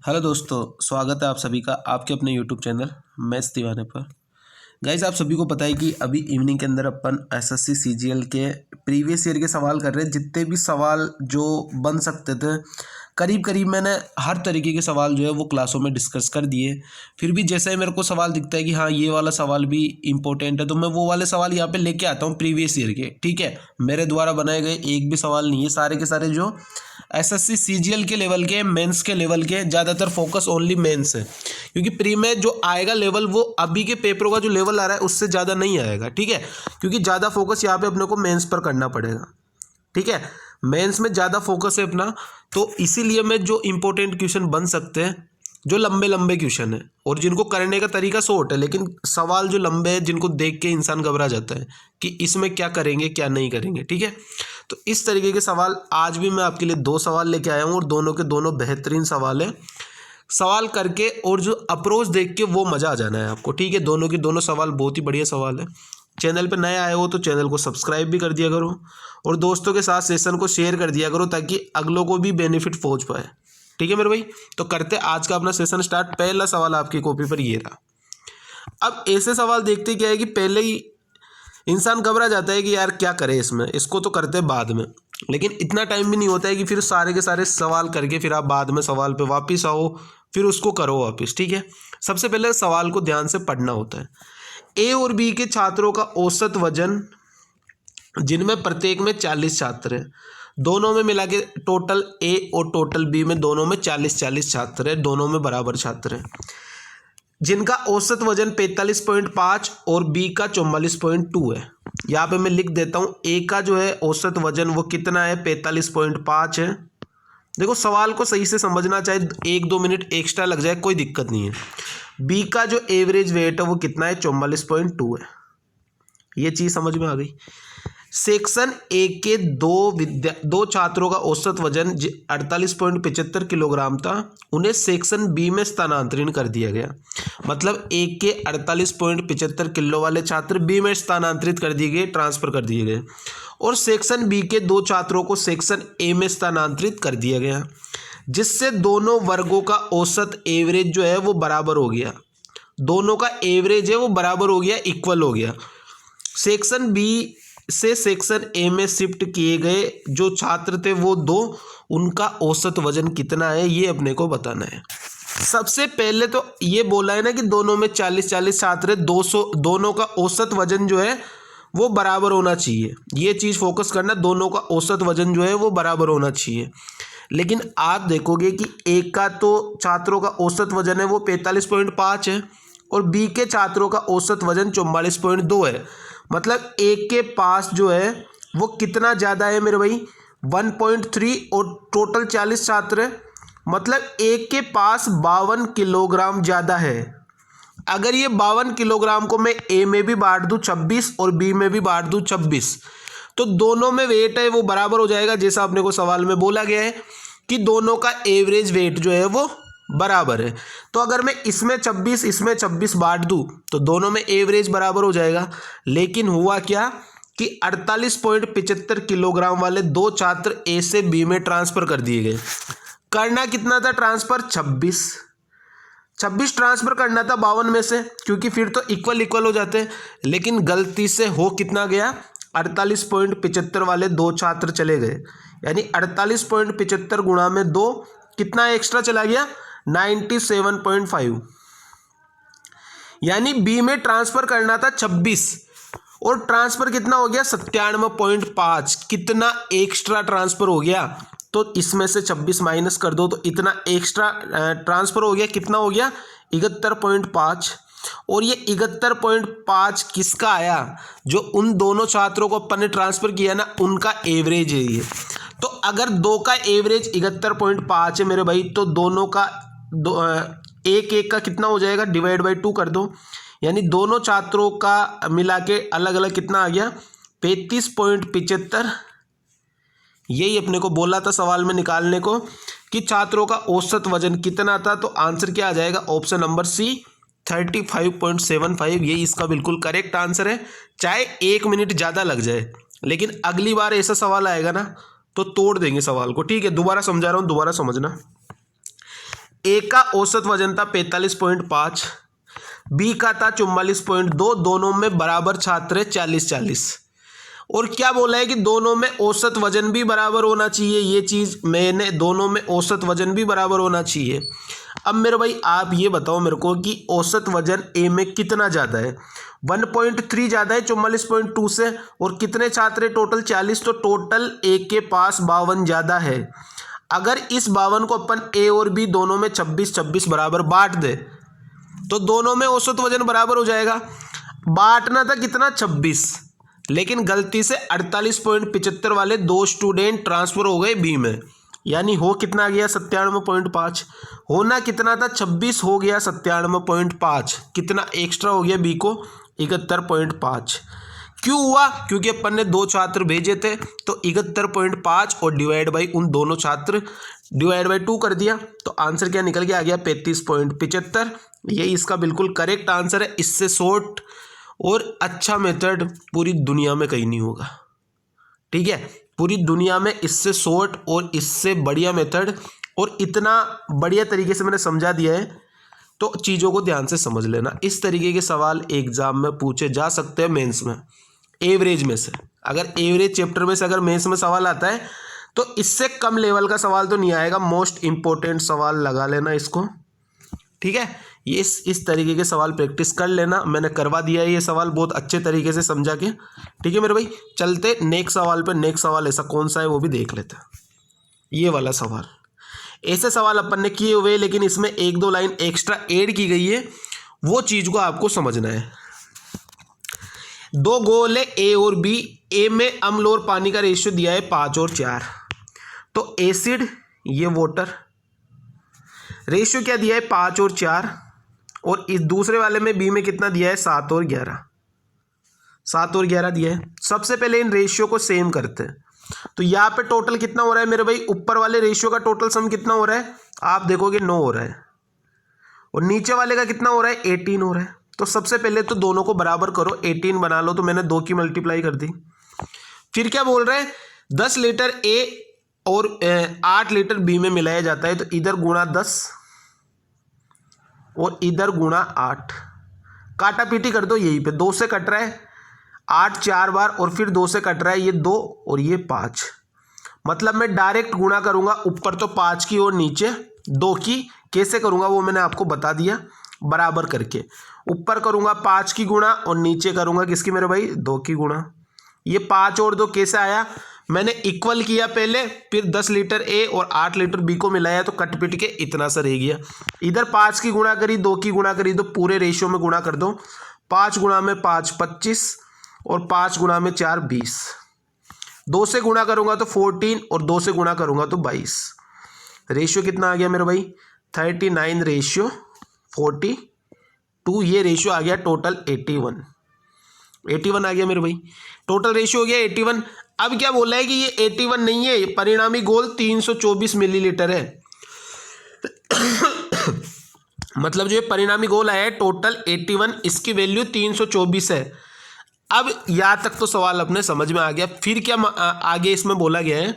Hello दोस्तों, स्वागत है आप सभी का आपके अपने यूट्यूब चैनल मैथ्स दीवाने पर। गाइस, आप सभी को पता है कि अभी इवनिंग के अंदर अपन एसएससी सीजीएल के प्रीवियस ईयर के सवाल कर रहे हैं। जितने भी सवाल जो बन सकते थे करीब करीब मैंने हर तरीके के सवाल जो है वो क्लासों में डिस्कस कर दिए। फिर भी जैसे ही मेरे को सवाल दिखता है कि हाँ ये वाला सवाल भी इंपॉर्टेंट है तो मैं वो वाले सवाल यहाँ पे लेके आता हूँ प्रीवियस ईयर के। ठीक है, मेरे द्वारा बनाए गए एक भी सवाल नहीं है, सारे के सारे जो एसएससी सीजीएल के लेवल के, मेंस के लेवल के, ज़्यादातर फोकस ओनली मेंस है क्योंकि प्री में जो आएगा लेवल वो अभी के पेपरों का जो लेवल आ रहा है उससे ज़्यादा नहीं आएगा। ठीक है, क्योंकि ज़्यादा फोकस यहाँ पे अपने को मेंस पर करना पड़ेगा। ठीक है, मेंस में ज़्यादा फोकस है अपना, तो इसीलिए मैं जो इंपॉर्टेंट क्वेश्चन बन सकते हैं, जो लंबे लंबे क्वेश्चन है और जिनको करने का तरीका शॉर्ट है लेकिन सवाल जो लंबे हैं जिनको देख के इंसान घबरा जाता है कि इसमें क्या करेंगे क्या नहीं करेंगे। ठीक है, तो इस तरीके के सवाल आज भी मैं आपके लिए दो सवाल लेके आया हूँ और दोनों के दोनों बेहतरीन सवाल हैं। सवाल करके और जो अप्रोच देख के वो मज़ा आ जाना है आपको। ठीक है, दोनों के दोनों सवाल बहुत ही बढ़िया सवाल है। चैनल पे नए आए हो तो चैनल को सब्सक्राइब भी कर दिया करो और दोस्तों के साथ सेशन को शेयर कर दिया करो ताकि अगलों को भी बेनिफिट पहुंच पाए। ठीक है मेरे भाई, तो करते आज का अपना सेशन स्टार्ट। पहला सवाल आपकी कॉपी पर ये रहा। अब ऐसे सवाल देखते क्या है कि पहले ही इंसान घबरा जाता है कि यार क्या करे इसमें, इसको तो करते बाद में, लेकिन इतना टाइम भी नहीं होता है कि फिर सारे के सारे सवाल करके फिर आप बाद में सवाल पे वापस आओ फिर उसको करो वापस। ठीक है, सबसे पहले सवाल को ध्यान से पढ़ना होता है। ए और बी के छात्रों का औसत वजन, जिनमें प्रत्येक में 40 छात्र हैं, दोनों में मिला के टोटल ए और टोटल बी में दोनों में 40-40 छात्र हैं, दोनों में बराबर छात्र हैं, जिनका औसत वजन 45.5 और बी का 44.2 है। यहाँ पे मैं लिख देता हूँ, ए का जो है औसत वजन वो कितना है, 45.5 है। देखो सवाल को सही से समझना, चाहे 1-2 मिनट एक्स्ट्रा लग जाए कोई दिक्कत नहीं है। बी का जो एवरेज वेट है वो कितना है, 44.2 है। ये चीज़ समझ में आ गई। सेक्शन ए के दो छात्रों का औसत वजन 48.75 किलोग्राम था, उन्हें सेक्शन बी में स्थानांतरित कर दिया गया। मतलब ए के 48.75 किलो वाले छात्र बी में स्थानांतरित कर दिए गए, ट्रांसफर कर दिए गए, और सेक्शन बी के दो छात्रों को सेक्शन ए में स्थानांतरित कर दिया गया, जिससे दोनों वर्गों का औसत एवरेज जो है वो बराबर हो गया। दोनों का एवरेज है वो बराबर हो गया, इक्वल हो गया। सेक्शन बी से सेक्शन ए में शिफ्ट किए गए जो छात्र थे वो दो, उनका औसत वजन कितना है ये अपने को बताना है। सबसे पहले तो ये बोला है ना कि दोनों में 40-40 छात्र है, 200, दोनों का औसत वजन जो है वो बराबर होना चाहिए। ये चीज़ फोकस करना, दोनों का औसत वजन जो है वो बराबर होना चाहिए। लेकिन आप देखोगे कि ए का तो छात्रों का औसत वजन है वो 45.5 है और बी के छात्रों का औसत वजन 44.2 है। मतलब ए के पास जो है वो कितना ज़्यादा है मेरे भाई, 1.3, और टोटल 40 छात्र है, मतलब ए के पास 52 किलोग्राम ज़्यादा है। अगर ये 52 किलोग्राम को मैं ए में भी बांट दूँ 26 और बी में भी बांट दूँ 26, तो दोनों में वेट है वो बराबर हो जाएगा। जैसा अपने को सवाल में बोला गया है कि दोनों का एवरेज वेट जो है वो बराबर है। तो अगर मैं इसमें 26 इसमें 26 बांट दूँ तो दोनों में एवरेज बराबर हो जाएगा। लेकिन हुआ क्या कि 48.75 किलोग्राम वाले दो छात्र ए से बी में ट्रांसफ़र कर दिए गए। करना कितना था ट्रांसफ़र, 26 ट्रांसफ़र करना था 52 में से, क्योंकि फिर तो इक्वल हो जाते हैं। लेकिन गलती से हो कितना गया, 48.75 वाले दो छात्र चले गए, यानी 48.75 गुणा में 2 कितना एक्स्ट्रा चला गया, 97.5। यानी बी में ट्रांसफ़र करना था 26 और ट्रांसफ़र कितना हो गया, 97.5। कितना एक्स्ट्रा ट्रांसफ़र हो गया, तो इसमें से 26 माइनस कर दो तो इतना एक्स्ट्रा ट्रांसफ़र हो गया। कितना हो गया, 71.5। और ये 71.5 किसका आया, जो उन दोनों छात्रों को अपन ने ट्रांसफ़र किया ना उनका एवरेज है ये। तो अगर दो का एवरेज 71.5 है मेरे भाई, तो दोनों का एक का कितना हो जाएगा, डिवाइड बाई 2 कर दो, यानी दोनों छात्रों का मिला के अलग अलग कितना आ गया, 35.75। यही अपने को बोला था सवाल में निकालने को कि छात्रों का औसत वजन कितना था, तो आंसर क्या आ जाएगा, ऑप्शन नंबर सी 35.75। यही इसका बिल्कुल करेक्ट आंसर है। चाहे 1 मिनट ज़्यादा लग जाए, लेकिन अगली बार ऐसा सवाल आएगा ना तो तोड़ देंगे सवाल को। ठीक है, दोबारा समझा रहा हूँ, दोबारा समझना। ए का औसत वजन था 45.5, बी का था 44.2, दोनों में बराबर छात्र है 40-40। और क्या बोला है कि दोनों में औसत वजन भी बराबर होना चाहिए, ये चीज़ मैंने, दोनों में औसत वजन भी बराबर होना चाहिए। अब मेरे भाई आप ये बताओ मेरे को कि औसत वजन ए में कितना ज़्यादा है, 1.3 ज़्यादा है 44.2 से, और कितने छात्र है टोटल 40, तो टोटल ए के पास 52 ज़्यादा है। अगर इस 52 को अपन ए और बी दोनों में 26-26 बराबर बांट दे तो दोनों में औसत वजन बराबर हो जाएगा। बांटना था कितना 26, लेकिन गलती से 48.75 वाले 2 स्टूडेंट ट्रांसफर हो गए बी में, यानी हो कितना आ गया 97.5, होना कितना था 26, हो गया 97.5, कितना एक्स्ट्रा हो गया बी को 71.5। क्यों हुआ? क्योंकि अपन ने 2 छात्र भेजे थे, तो 71.5 और डिवाइड बाई उन दोनों छात्र, डिवाइड बाई 2 कर दिया, तो आंसर क्या निकल के आ गया 35.75। ये इसका बिल्कुल करेक्ट आंसर है। इससे शॉर्ट और अच्छा मेथड पूरी दुनिया में कहीं नहीं होगा, ठीक है। पूरी दुनिया में इससे शॉर्ट और इससे बढ़िया मेथड, और इतना बढ़िया तरीके से मैंने समझा दिया है, तो चीज़ों को ध्यान से समझ लेना। इस तरीके के सवाल एग्जाम में पूछे जा सकते हैं मेंस में, एवरेज में से। अगर एवरेज चैप्टर में से अगर मेंस में सवाल आता है तो इससे कम लेवल का सवाल तो नहीं आएगा, मोस्ट इंपॉर्टेंट सवाल लगा लेना इसको, ठीक है। ये इस तरीके के सवाल प्रैक्टिस कर लेना, मैंने करवा दिया है ये सवाल बहुत अच्छे तरीके से समझा के, ठीक है मेरे भाई। चलते नेक्स्ट सवाल पे। नेक्स्ट सवाल ऐसा कौन सा है वो भी देख लेते हैं। ये वाला सवाल, ऐसे सवाल अपन ने किए हुए, लेकिन इसमें 1-2 लाइन एक्स्ट्रा ऐड की गई है, वो चीज़ को आपको समझना है। 2 गोल है ए और बी, ए में अम्ल और पानी का रेशियो दिया है 5 और 4, तो एसिड ये वाटर, रेशियो क्या दिया है 5 और 4, और इस दूसरे वाले में बी में कितना दिया है 7 और 11, 7 और 11 दिया है। सबसे पहले इन रेशियो को सेम करते हैं, तो यहाँ पे टोटल कितना हो रहा है मेरे भाई, ऊपर वाले रेशियो का टोटल सम कितना हो रहा है, आप देखोगे 9 हो रहा है, और नीचे वाले का कितना हो रहा है 18 हो रहा है। तो सबसे पहले तो दोनों को बराबर करो, 18 बना लो, तो मैंने 2 की मल्टीप्लाई कर दी। फिर क्या बोल रहे हैं, 10 लीटर ए और 8 लीटर बी में मिलाया जाता है, तो इधर गुणा 10 और इधर गुणा 8, काटा पीटी कर दो, यहीं पे 2 से कट रहा है 8 4 बार, और फिर 2 से कट रहा है ये 2 और ये 5, मतलब मैं डायरेक्ट गुणा करूंगा, ऊपर तो 5 की और नीचे 2 की। कैसे करूंगा वो मैंने आपको बता दिया, बराबर करके ऊपर करूंगा 5 की गुणा और नीचे करूंगा किसकी मेरे भाई 2 की गुणा। ये 5 और 2 कैसे आया, मैंने इक्वल किया पहले, फिर 10 लीटर ए और 8 लीटर बी को मिलाया, तो कट पिट के इतना सा रह गया। इधर 5 की गुणा करी, 2 की गुणा करी, तो पूरे रेशियो में गुणा कर दो, 5 गुणा में 5 25 और 5 गुणा में 4 20, 2 से गुणा करूंगा तो 14 और 2 से गुणा करूंगा तो 22। रेशियो कितना आ गया मेरे भाई 39 रेशियो 42, ये रेशियो आ गया टोटल 81 आ गया मेरे भाई, टोटल रेशियो हो गया 81। अब क्या बोला है कि ये 81 नहीं है, परिणामी घोल 324 मिलीलीटर है। मतलब जो ये परिणामी घोल आया है टोटल 81, इसकी वैल्यू 324 है। अब यहाँ तक तो सवाल अपने समझ में आ गया। फिर क्या आगे इसमें बोला गया है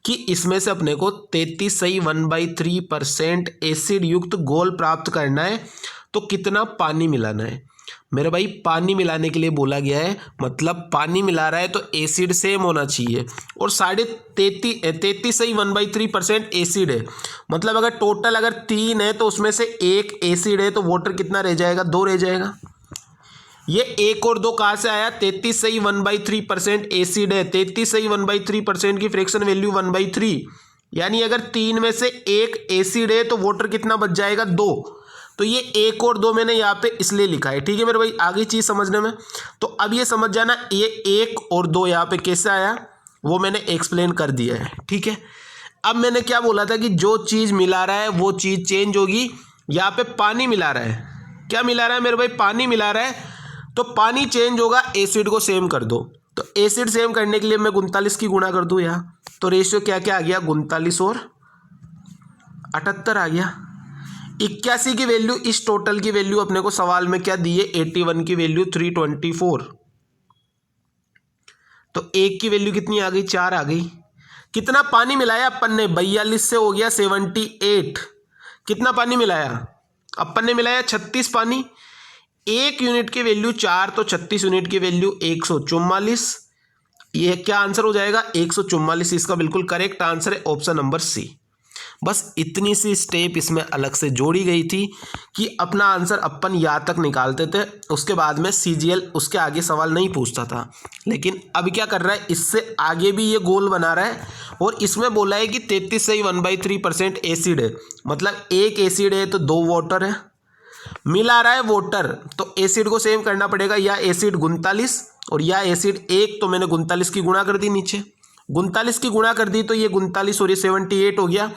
कि इसमें से अपने को 33.1/3% एसिड युक्त घोल प्राप्त करना है, तो कितना पानी मिलाना है मेरे भाई। पानी मिलाने के लिए बोला गया है, मतलब पानी मिला रहा है तो एसिड सेम होना चाहिए, और 33.1/3% एसिड है, मतलब अगर टोटल अगर 3 है तो उसमें से 1 एसिड है, तो वाटर कितना रह जाएगा 2 रह जाएगा। ये 1 और 2 कहाँ से आया, 33.1/3% एसिड है, 33.1/3% की फ्रैक्शन वैल्यू 1/3, यानी अगर 3 में से 1 एसिड है तो वाटर कितना बच जाएगा 2, तो ये 1 और 2 मैंने यहाँ पे इसलिए लिखा है, ठीक है मेरे भाई। आगे चीज़ समझने में, तो अब ये समझ जाना ये 1 और 2 यहाँ पे कैसे आया वो मैंने एक्सप्लेन कर दिया है, ठीक है। अब मैंने क्या बोला था कि जो चीज़ मिला रहा है वो चीज़ चेंज होगी। यहाँ पे पानी मिला रहा है, क्या मिला रहा है मेरे भाई, पानी मिला रहा है, तो पानी चेंज होगा, एसिड को सेम कर दो। तो एसिड सेम करने के लिए मैं 39 की गुणा कर दूं यहाँ, तो रेशियो क्या क्या आ गया 39 और 78 आ गया। 81 की वैल्यू, इस टोटल की वैल्यू अपने को सवाल में क्या दी है 81 की वैल्यू 324, तो 1 की वैल्यू कितनी आ गई 4 आ गई। कितना पानी मिलाया अपन ने 42 से हो गया 78, कितना पानी मिलाया? अपन ने मिलाया 36 पानी। 1 यूनिट की वैल्यू 4, तो 36 यूनिट की वैल्यू 144। ये क्या आंसर हो जाएगा? 144। इसका बिल्कुल करेक्ट आंसर है ऑप्शन नंबर सी। बस इतनी सी स्टेप इसमें अलग से जोड़ी गई थी कि अपना आंसर अपन यहाँ तक निकालते थे, उसके बाद में सीजीएल उसके आगे सवाल नहीं पूछता था। लेकिन अब क्या कर रहा है, इससे आगे भी ये गोल बना रहा है और इसमें बोला है कि 33 से 1/3% एसिड है, मतलब एक एसिड है तो 2 वाटर है, मिला रहा है वाटर, तो एसिड को सेम करना पड़ेगा, या एसिड 39 और या एसिड 1, तो मैंने 39 की गुणा कर दी, नीचे 39 की गुणा कर दी, तो ये 39 और ये 78 हो गया।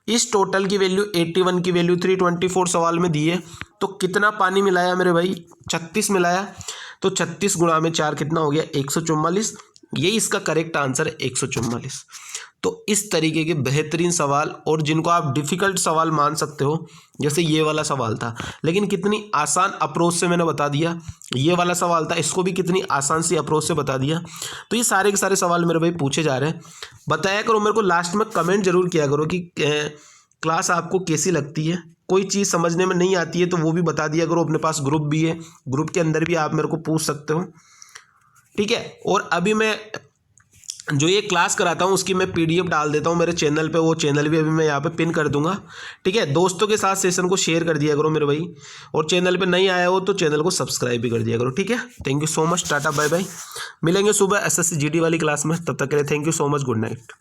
इस टोटल की वैल्यू 81 की वैल्यू 324 सवाल में दी है। तो कितना पानी मिलाया मेरे भाई? 36 मिलाया, तो 36 गुणा में 4 कितना हो गया? 144। ये इसका करेक्ट आंसर है 144। तो इस तरीके के बेहतरीन सवाल, और जिनको आप डिफ़िकल्ट सवाल मान सकते हो, जैसे ये वाला सवाल था, लेकिन कितनी आसान अप्रोच से मैंने बता दिया। ये वाला सवाल था, इसको भी कितनी आसान सी अप्रोच से बता दिया। तो ये सारे के सारे सवाल मेरे भाई पूछे जा रहे हैं। बताया करो मेरे को, लास्ट में कमेंट जरूर किया करो कि क्लास आपको कैसी लगती है। कोई चीज़ समझने में नहीं आती है तो वो भी बता दिया करो। अपने पास ग्रुप भी है, ग्रुप के अंदर भी आप मेरे को पूछ सकते हो, ठीक है। और अभी मैं जो ये क्लास कराता हूँ उसकी मैं पीडीएफ डाल देता हूँ मेरे चैनल पे, वो चैनल भी अभी मैं यहाँ पे पिन कर दूंगा, ठीक है। दोस्तों के साथ सेशन को शेयर कर दिया करो मेरे भाई, और चैनल पे नहीं आया हो तो चैनल को सब्सक्राइब भी कर दिया करो, ठीक है। Thank you so much, tata bye bye. मिलेंगे सुबह एसएससी जीडी वाली क्लास में, तब तक के लिए thank you so much, good night.